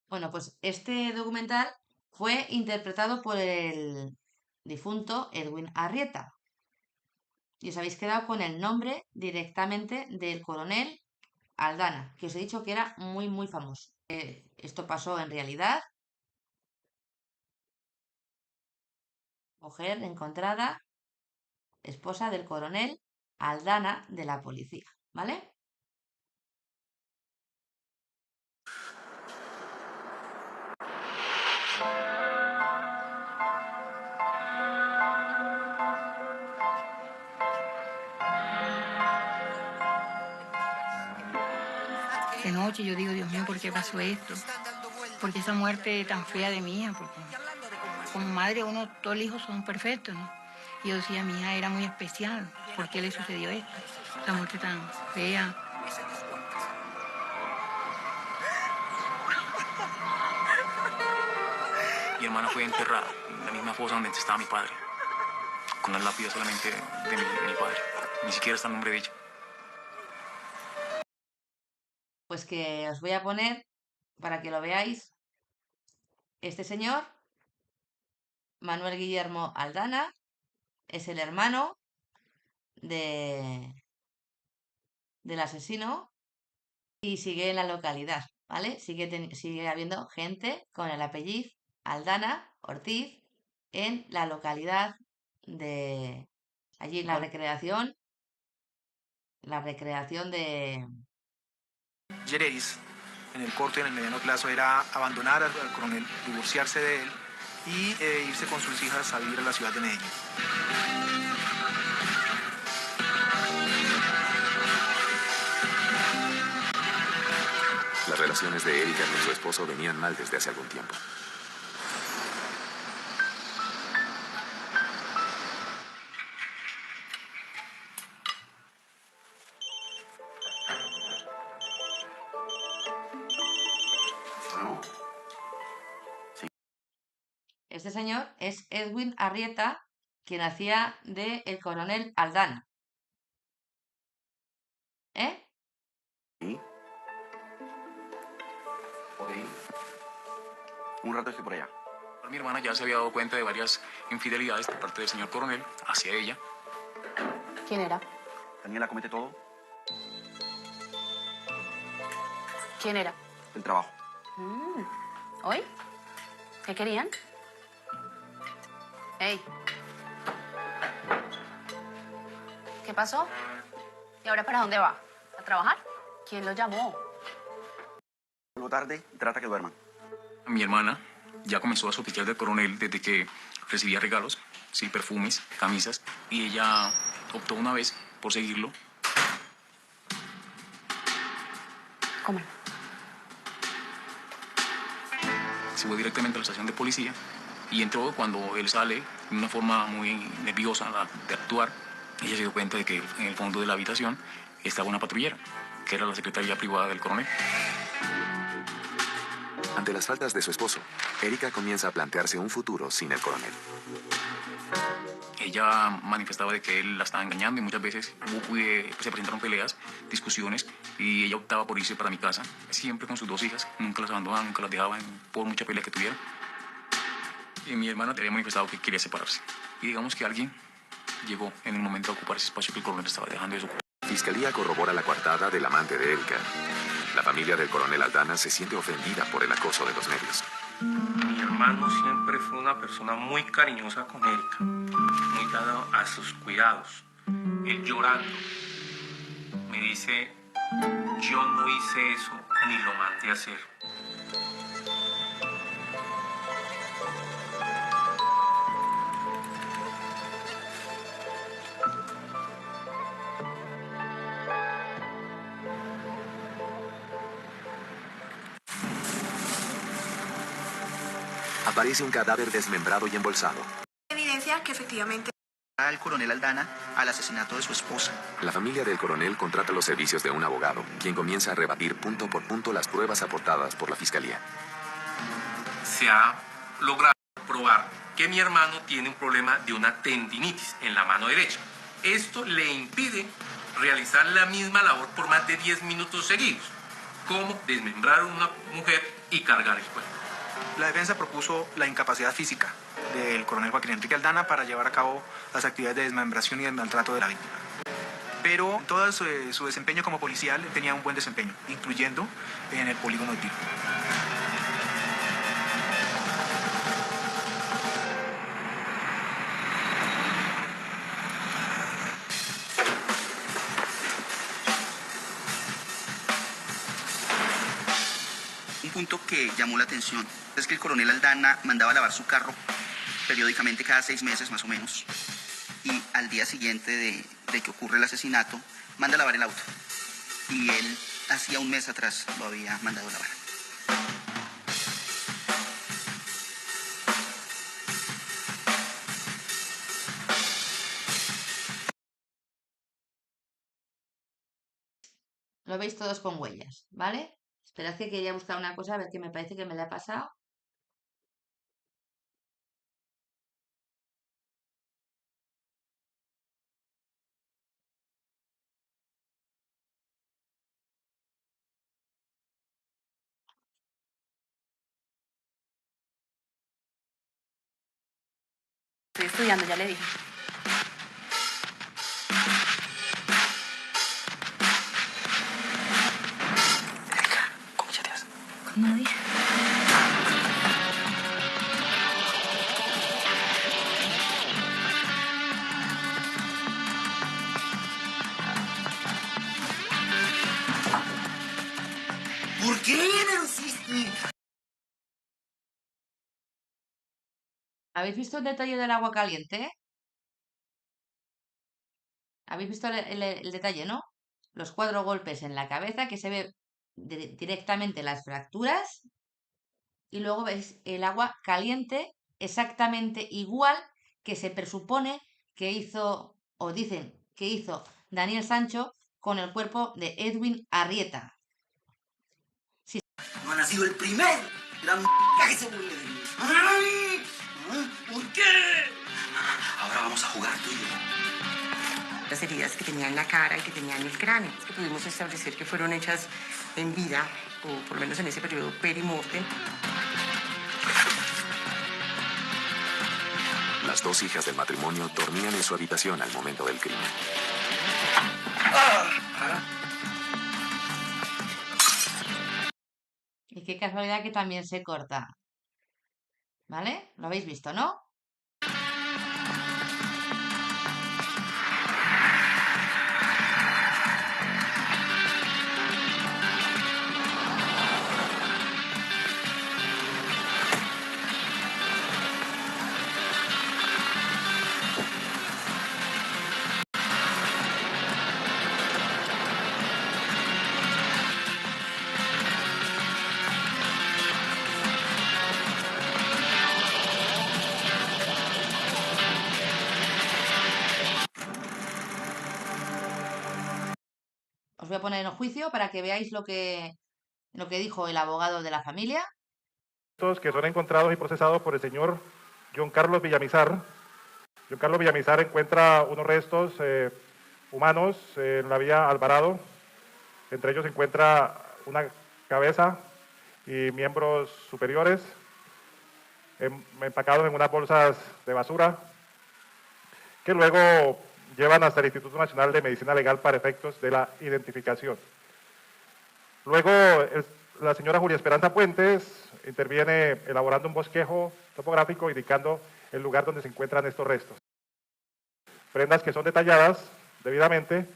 Bueno, pues este documental fue interpretado por el difunto Edwin Arrieta. Y os habéis quedado con el nombre directamente del coronel Aldana, que os he dicho que era muy, muy famoso. Esto pasó en realidad. Mujer encontrada, esposa del coronel Aldana de la policía, ¿vale? De noche yo digo, Dios mío, ¿por qué pasó esto? ¿Por qué esa muerte tan fea de mi hija? Porque como madre uno, todos los hijos son perfectos, ¿no? Y yo decía, mi hija era muy especial. ¿Por qué le sucedió esto? Esa muerte tan fea. Mi hermana fue enterrada en la misma fosa donde estaba mi padre, con la lápida solamente de mi padre. Ni siquiera está el nombre de ella. Pues que os voy a poner, para que lo veáis, este señor, Manuel Guillermo Aldana, es el hermano de, del asesino y sigue en la localidad, ¿vale? Sigue habiendo gente con el apellido Aldana Ortiz en la localidad de allí, la recreación de... Gereis, en el corto y en el mediano plazo, era abandonar al coronel, divorciarse de él y irse con sus hijas a vivir a la ciudad de Medellín. Las relaciones de Erika con su esposo venían mal desde hace algún tiempo. Este señor es Edwin Arrieta, quien hacía de el coronel Aldana. ¿Eh? ¿Sí? Por ahí. Un rato estoy por allá. Mi hermana ya se había dado cuenta de varias infidelidades por parte del señor coronel hacia ella. ¿Quién era? Daniela, comete todo. ¿Quién era? El trabajo. ¿Hoy? ¿Qué querían? Hey. ¿Qué pasó? ¿Y ahora para dónde va? ¿A trabajar? ¿Quién lo llamó? Vuelvo tarde y trata que duerman. Mi hermana ya comenzó a sospechar del coronel desde que recibía regalos, sí, perfumes, camisas, y ella optó una vez por seguirlo. ¿Cómo? Se fue directamente a la estación de policía y entró cuando él sale de una forma muy nerviosa de actuar. Ella se dio cuenta de que en el fondo de la habitación estaba una patrullera, que era la secretaria privada del coronel. Ante las faltas de su esposo, Erika comienza a plantearse un futuro sin el coronel. Ella manifestaba de que él la estaba engañando y muchas veces se presentaron peleas, discusiones, y ella optaba por irse para mi casa, siempre con sus dos hijas. Nunca las abandonaba, nunca las dejaba por mucha pelea que tuviera. Y mi hermana había manifestado que quería separarse. Y digamos que alguien llegó en el momento de ocupar ese espacio que el coronel estaba dejando de ocupar. La fiscalía corrobora la coartada del amante de Erika. La familia del coronel Aldana se siente ofendida por el acoso de los medios. Mi hermano siempre fue una persona muy cariñosa con Erika, muy dado a sus cuidados. Él llorando me dice, yo no hice eso ni lo mandé a hacer. Aparece un cadáver desmembrado y embolsado. Evidencia que efectivamente al coronel Aldana al asesinato de su esposa. La familia del coronel contrata los servicios de un abogado, quien comienza a rebatir punto por punto las pruebas aportadas por la fiscalía. Se ha logrado probar que mi hermano tiene un problema de una tendinitis en la mano derecha. Esto le impide realizar la misma labor por más de 10 minutos seguidos, como desmembrar a una mujer y cargar el cuerpo. La defensa propuso la incapacidad física del coronel Joaquín Enrique Aldana para llevar a cabo las actividades de desmembración y de maltrato de la víctima. Pero todo su desempeño como policial tenía un buen desempeño, incluyendo en el polígono de tiro. Un punto que llamó la atención es que el coronel Aldana mandaba lavar su carro periódicamente cada 6 meses más o menos. Y al día siguiente de que ocurre el asesinato, manda a lavar el auto. Y él hacía un mes atrás lo había mandado a lavar. Lo veis todos con huellas, ¿vale? Esperad que quería buscar una cosa, a ver qué me parece que me la ha pasado. Estoy estudiando, ya le dije. ¿Cómo chateas? Con nadie. ¿Por qué me lo hiciste? ¿Habéis visto el detalle del agua caliente? ¿Habéis visto el detalle, no? Los 4 golpes en la cabeza, que se ve directamente las fracturas, y luego veis el agua caliente exactamente igual que se presupone que hizo, o dicen que hizo Daniel Sancho con el cuerpo de Edwin Arrieta. No ha nacido el primer gran que se burle de mí. ¡Ay! ¿Por qué? Ahora vamos a jugar tú y yo. Las heridas que tenía en la cara y que tenía en el cráneo, que pudimos establecer que fueron hechas en vida, o por lo menos en ese periodo perimortem. Las 2 hijas del matrimonio dormían en su habitación al momento del crimen. Y qué casualidad que también se corta. ¿Vale? ¿Lo habéis visto, no? Os voy a poner en juicio para que veáis lo que dijo el abogado de la familia. Que son encontrados y procesados por el señor John Carlos Villamizar. John Carlos Villamizar encuentra unos restos humanos en la vía Alvarado. Entre ellos se encuentra una cabeza y miembros superiores empacados en unas bolsas de basura que luego llevan hasta el Instituto Nacional de Medicina Legal para efectos de la identificación. Luego, la señora Julia Esperanza Puentes interviene elaborando un bosquejo topográfico indicando el lugar donde se encuentran estos restos. Prendas que son detalladas debidamente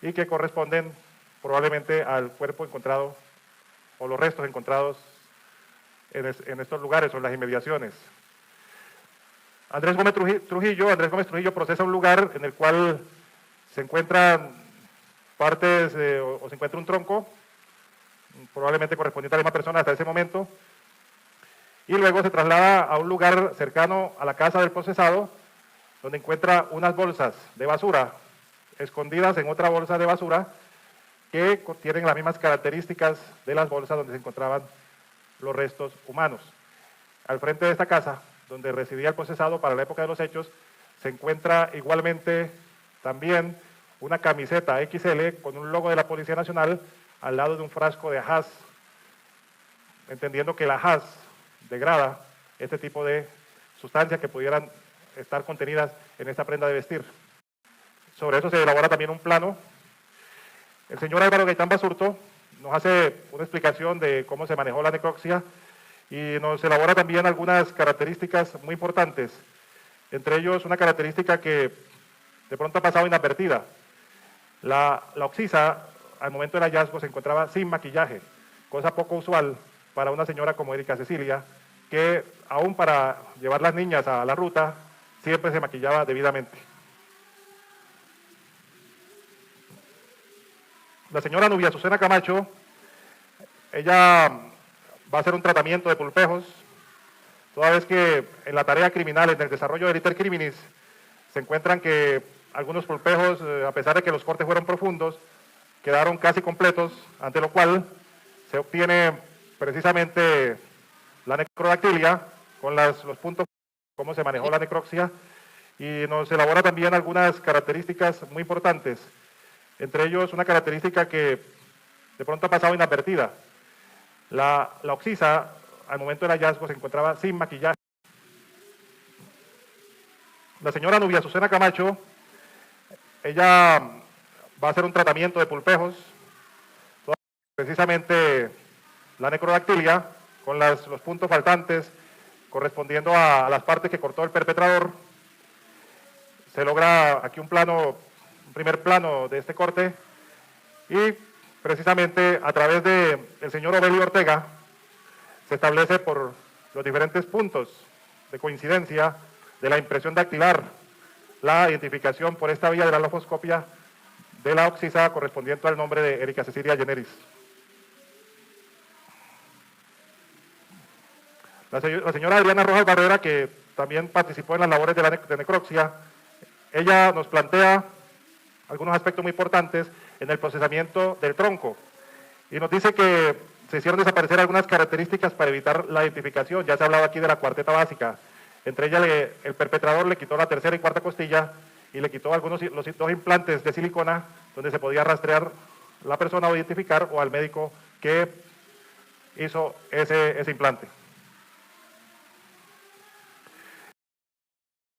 y que corresponden probablemente al cuerpo encontrado o los restos encontrados en estos lugares o en las inmediaciones. Andrés Gómez Trujillo procesa un lugar en el cual se encuentran partes o se encuentra un tronco, probablemente correspondiente a la misma persona hasta ese momento, y luego se traslada a un lugar cercano a la casa del procesado, donde encuentra unas bolsas de basura escondidas en otra bolsa de basura que tienen las mismas características de las bolsas donde se encontraban los restos humanos. Al frente de esta casa, donde residía el procesado para la época de los hechos, se encuentra igualmente también una camiseta XL con un logo de la Policía Nacional al lado de un frasco de ajás, entendiendo que el ajás degrada este tipo de sustancias que pudieran estar contenidas en esta prenda de vestir. Sobre eso se elabora también un plano. El señor Álvaro Gaitán Basurto nos hace una explicación de cómo se manejó la necropsia y nos elabora también algunas características muy importantes, entre ellos una característica que de pronto ha pasado inadvertida. La oxisa, al momento del hallazgo, se encontraba sin maquillaje, cosa poco usual para una señora como Erika Cecilia, que aún para llevar las niñas a la ruta, siempre se maquillaba debidamente. La señora Nubia Azucena Camacho, ella va a hacer un tratamiento de pulpejos, toda vez que en la tarea criminal, en el desarrollo del iter criminis, se encuentran que algunos pulpejos, a pesar de que los cortes fueron profundos, quedaron casi completos, ante lo cual se obtiene precisamente la necrodactilia con los puntos, cómo se manejó la necropsia, y nos elabora también algunas características muy importantes, entre ellos una característica que de pronto ha pasado inadvertida. La occisa, al momento del hallazgo, se encontraba sin maquillaje. La señora Nubia Azucena Camacho, ella va a hacer un tratamiento de pulpejos, precisamente la necrodactilia, con los puntos faltantes correspondiendo a las partes que cortó el perpetrador. Se logra aquí un primer plano de este corte, y precisamente a través del señor Ovelio Ortega se establece por los diferentes puntos de coincidencia de la impresión dactilar la identificación por esta vía de la lofoscopia de la occisa correspondiente al nombre de Erika Cecilia Generis. La señora Adriana Rojas Barrera, que también participó en las labores de necropsia, ella nos plantea algunos aspectos muy importantes en el procesamiento del tronco, y nos dice que se hicieron desaparecer algunas características para evitar la identificación. Ya se ha hablado aquí de la cuarteta básica. Entre ellas, el perpetrador le quitó la tercera y cuarta costilla y le quitó los dos implantes de silicona donde se podía rastrear la persona o identificar o al médico que hizo ese implante.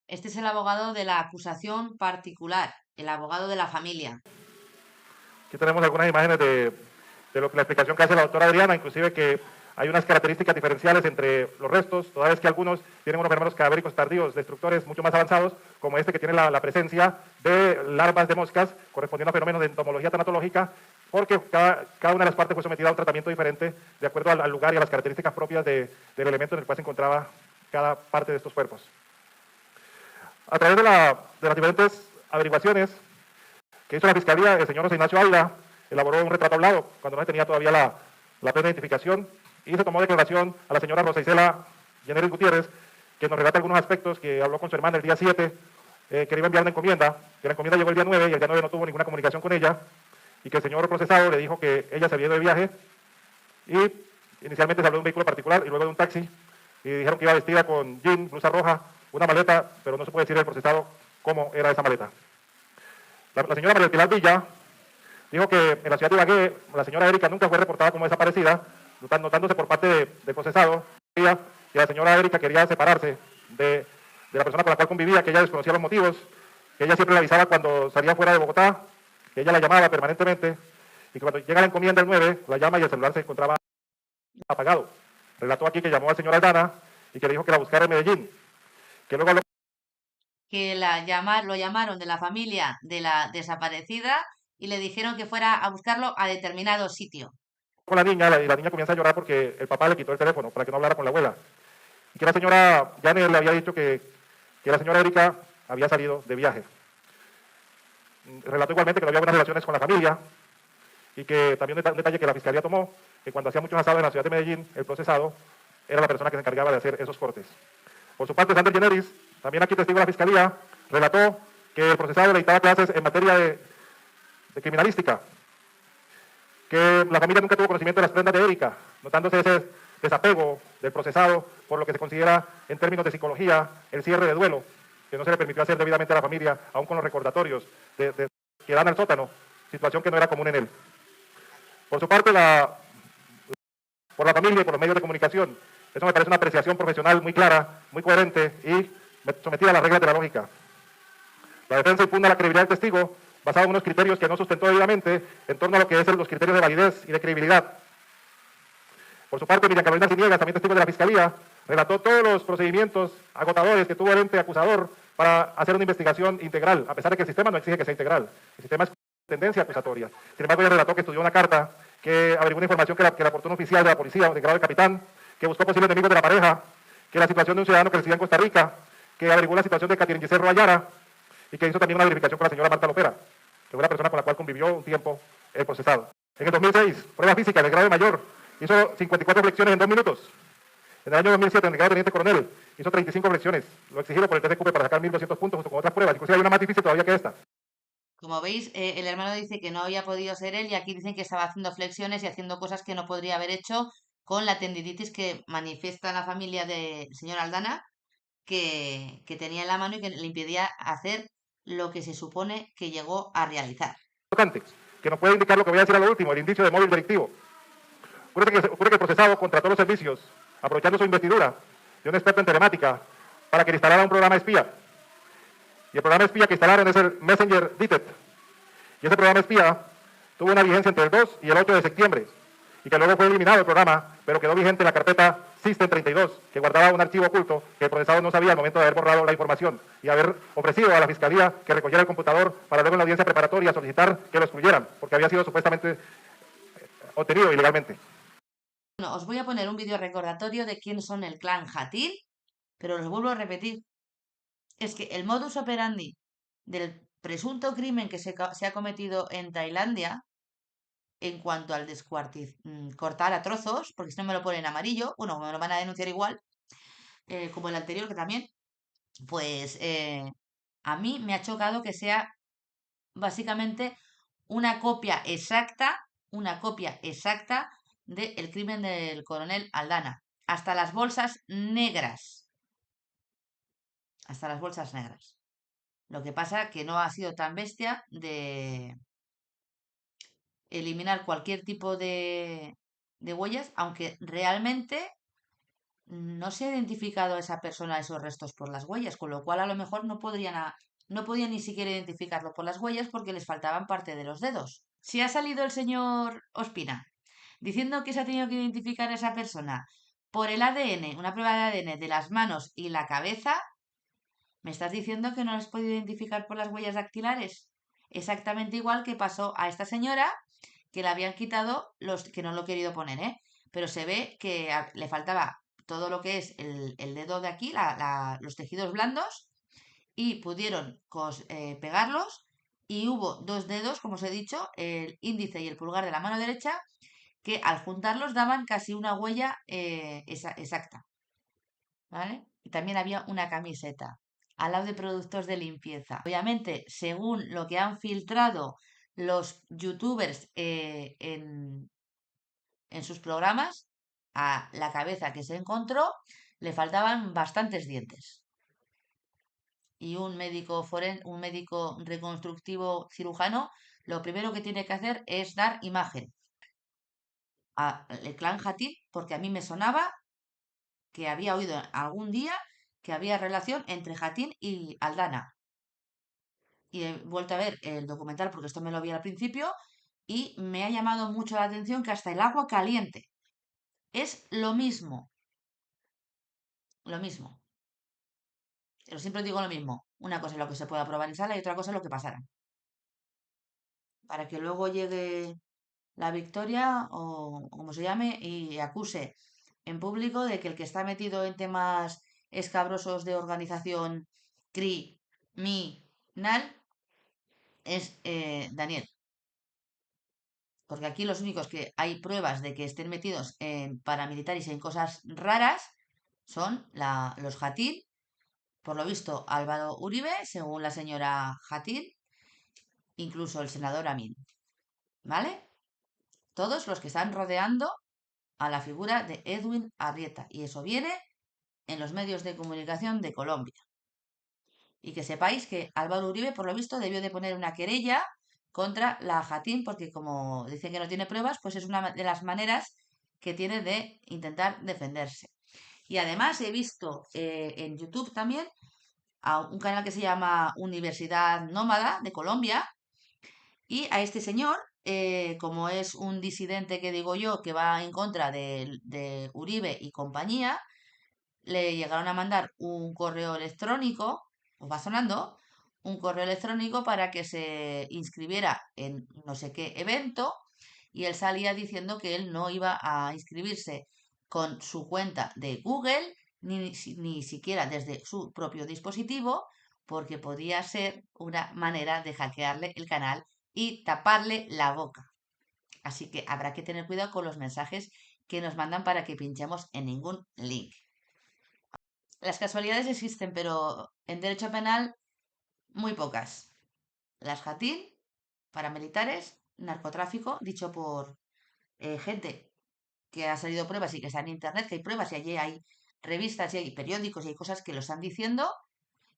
Este es el abogado de la acusación particular, el abogado de la familia. Aquí tenemos algunas imágenes de la explicación que hace la doctora Adriana, inclusive que hay unas características diferenciales entre los restos, toda vez que algunos tienen unos fenómenos cadavéricos tardíos, destructores mucho más avanzados, como este que tiene la presencia de larvas de moscas, correspondiendo a fenómenos de entomología tanatológica, porque cada una de las partes fue sometida a un tratamiento diferente de acuerdo al lugar y a las características propias del elemento en el cual se encontraba cada parte de estos cuerpos. A través de las diferentes averiguaciones que hizo la Fiscalía, el señor José Ignacio Ávila elaboró un retrato hablado, cuando no se tenía todavía la plena identificación, y se tomó declaración a la señora Rosa Isela Generis Gutiérrez, que nos relata algunos aspectos, que habló con su hermana el día 7, que le iba a enviar una encomienda, que la encomienda llegó el día 9 y el día 9 no tuvo ninguna comunicación con ella, y que el señor procesado le dijo que ella se había ido de viaje, y inicialmente se habló de un vehículo particular y luego de un taxi, y dijeron que iba vestida con jean, blusa roja, una maleta, pero no se puede decir el procesado cómo era esa maleta. La señora María Pilar Villa dijo que en la ciudad de Ibagué la señora Erika nunca fue reportada como desaparecida, notándose por parte del procesado que la señora Erika quería separarse de la persona con la cual convivía, que ella desconocía los motivos, que ella siempre le avisaba cuando salía fuera de Bogotá, que ella la llamaba permanentemente, y que cuando llega la encomienda el 9, la llama y el celular se encontraba apagado. Relató aquí que llamó al señor Aldana y que le dijo que la buscara en Medellín, que luego habló que lo llamaron de la familia de la desaparecida y le dijeron que fuera a buscarlo a determinado sitio. Con la niña, y la niña comienza a llorar porque el papá le quitó el teléfono para que no hablara con la abuela. Y que la señora Janet le había dicho que la señora Erika había salido de viaje. Relató igualmente que no había buenas relaciones con la familia, y que también un detalle que la Fiscalía tomó, que cuando hacía muchos asados en la ciudad de Medellín, el procesado era la persona que se encargaba de hacer esos cortes. Por su parte, Sander Generis, también aquí testigo de la Fiscalía, relató que el procesado le dictaba clases en materia de criminalística, que la familia nunca tuvo conocimiento de las prendas de Erika, notándose ese desapego del procesado por lo que se considera en términos de psicología el cierre de duelo, que no se le permitió hacer debidamente a la familia, aún con los recordatorios que dan al sótano, situación que no era común en él. Por su parte, por la familia y por los medios de comunicación, eso me parece una apreciación profesional muy clara, muy coherente y sometida a las reglas de la lógica. La defensa impugna la credibilidad del testigo, basado en unos criterios que no sustentó debidamente en torno a lo que es los criterios de validez y de credibilidad. Por su parte, Miriam Carolina Ciniegas, también testigo de la Fiscalía, relató todos los procedimientos agotadores que tuvo el ente acusador para hacer una investigación integral, a pesar de que el sistema no exige que sea integral. El sistema es tendencia acusatoria. Sin embargo, ella relató que estudió una carta, que averiguó una información que le aportó un oficial de la policía, de grado de capitán, que buscó posibles enemigos de la pareja, que la situación de un ciudadano que residía en Costa Rica, que averiguó la situación de Catherine Giselle Roayara, y que hizo también una verificación con la señora Marta Lopera, que fue la persona con la cual convivió un tiempo el procesado. En el 2006, prueba física del grado de mayor, hizo 54 flexiones en 2 minutos. En el año 2007, en el grado de teniente coronel, hizo 35 flexiones, lo exigido por el TCQP para sacar 1.200 puntos junto con otras pruebas, inclusive hay una más difícil todavía que esta. Como veis, el hermano dice que no había podido ser él y aquí dicen que estaba haciendo flexiones y haciendo cosas que no podría haber hecho con la tendinitis que manifiesta la familia del señor Aldana, que tenía en la mano y que le impedía hacer lo que se supone que llegó a realizar. Que nos puede indicar lo que voy a decir a lo último, el indicio de móvil delictivo. Ocurre que el procesado contrató los servicios, aprovechando su investidura de un experto en telemática, para que le instalara un programa espía. Y el programa espía que instalaron es el Messenger DITET. Y ese programa espía tuvo una vigencia entre el 2 y el 8 de septiembre, y que luego fue eliminado el programa, pero quedó vigente en la carpeta System32, que guardaba un archivo oculto que el procesado no sabía al momento de haber borrado la información y haber ofrecido a la Fiscalía que recogiera el computador para luego en la audiencia preparatoria solicitar que lo excluyeran, porque había sido supuestamente obtenido ilegalmente. Bueno, os voy a poner un vídeo recordatorio de quién son el clan Jatil, pero os vuelvo a repetir. Es que el modus operandi del presunto crimen que se ha cometido en Tailandia en cuanto al cortar a trozos, porque si no me lo ponen amarillo, bueno, me lo van a denunciar igual, como el anterior que también, pues a mí me ha chocado que sea básicamente una copia exacta del crimen del coronel Aldana. Hasta las bolsas negras. Hasta las bolsas negras. Lo que pasa que no ha sido tan bestia de eliminar cualquier tipo de huellas, aunque realmente no se ha identificado a esa persona, esos restos por las huellas, con lo cual a lo mejor no podían ni siquiera identificarlo por las huellas porque les faltaban parte de los dedos. Si ha salido el señor Ospina diciendo que se ha tenido que identificar a esa persona por el ADN, una prueba de ADN de las manos y la cabeza, ¿me estás diciendo que no las has podido identificar por las huellas dactilares? Exactamente igual que pasó a esta señora, que le habían quitado que no lo he querido poner, pero se ve que le faltaba todo lo que es el dedo de aquí, los tejidos blandos, y pudieron pegarlos, y hubo dos dedos, como os he dicho, el índice y el pulgar de la mano derecha, que al juntarlos daban casi una huella exacta, ¿vale? Y también había una camiseta al lado de productos de limpieza. Obviamente, según lo que han filtrado los youtubers en sus programas, a la cabeza que se encontró le faltaban bastantes dientes. Y un médico reconstructivo cirujano, lo primero que tiene que hacer es dar imagen al clan Jatil, porque a mí me sonaba que había oído algún día que había relación entre Jatil y Aldana. Y he vuelto a ver el documental porque esto me lo vi al principio y me ha llamado mucho la atención que hasta el agua caliente es lo mismo. Lo mismo. Pero siempre digo lo mismo. Una cosa es lo que se pueda probar en sala y otra cosa es lo que pasará. Para que luego llegue la victoria o como se llame y acuse en público de que el que está metido en temas escabrosos de organización criminal es Daniel. Porque aquí los únicos que hay pruebas de que estén metidos en paramilitares y en cosas raras son los Jatil, por lo visto Álvaro Uribe, según la señora Jatil, incluso el senador Amin. ¿Vale? Todos los que están rodeando a la figura de Edwin Arrieta. Y eso viene en los medios de comunicación de Colombia. Y que sepáis que Álvaro Uribe, por lo visto, debió de poner una querella contra la Jatil, porque como dicen que no tiene pruebas, pues es una de las maneras que tiene de intentar defenderse. Y además he visto en YouTube también a un canal que se llama Universidad Nómada de Colombia, y a este señor, como es un disidente que digo yo, que va en contra de Uribe y compañía, le llegaron a mandar un correo electrónico, os va sonando, un correo electrónico para que se inscribiera en no sé qué evento, y él salía diciendo que él no iba a inscribirse con su cuenta de Google, ni siquiera desde su propio dispositivo, porque podía ser una manera de hackearle el canal y taparle la boca. Así que habrá que tener cuidado con los mensajes que nos mandan para que pinchemos en ningún link. Las casualidades existen, pero en derecho penal muy pocas. las Jatín, paramilitares, narcotráfico, dicho por gente que ha salido pruebas y que está en internet, que hay pruebas y allí hay revistas y hay periódicos y hay cosas que lo están diciendo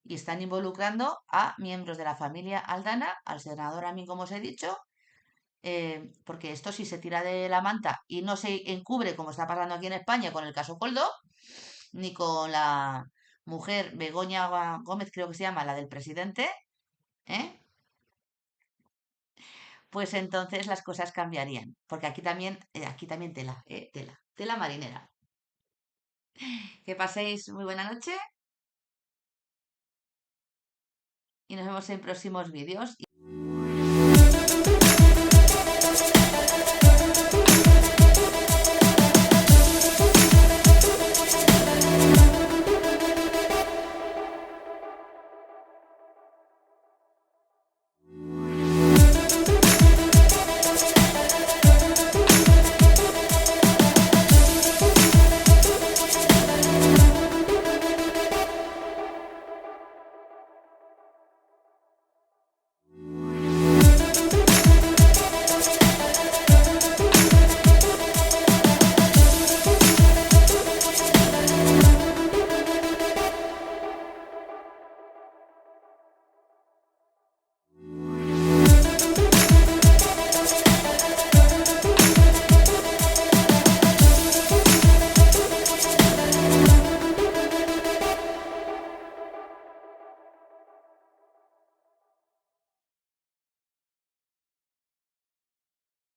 y están involucrando a miembros de la familia Aldana, al senador Amin, como os he dicho, porque esto si se tira de la manta y no se encubre como está pasando aquí en España con el caso Coldo, ni con la mujer Begoña Gómez, creo que se llama, la del presidente, ¿eh? Pues entonces las cosas cambiarían, porque aquí también tela marinera. Que paséis muy buena noche y nos vemos en próximos vídeos.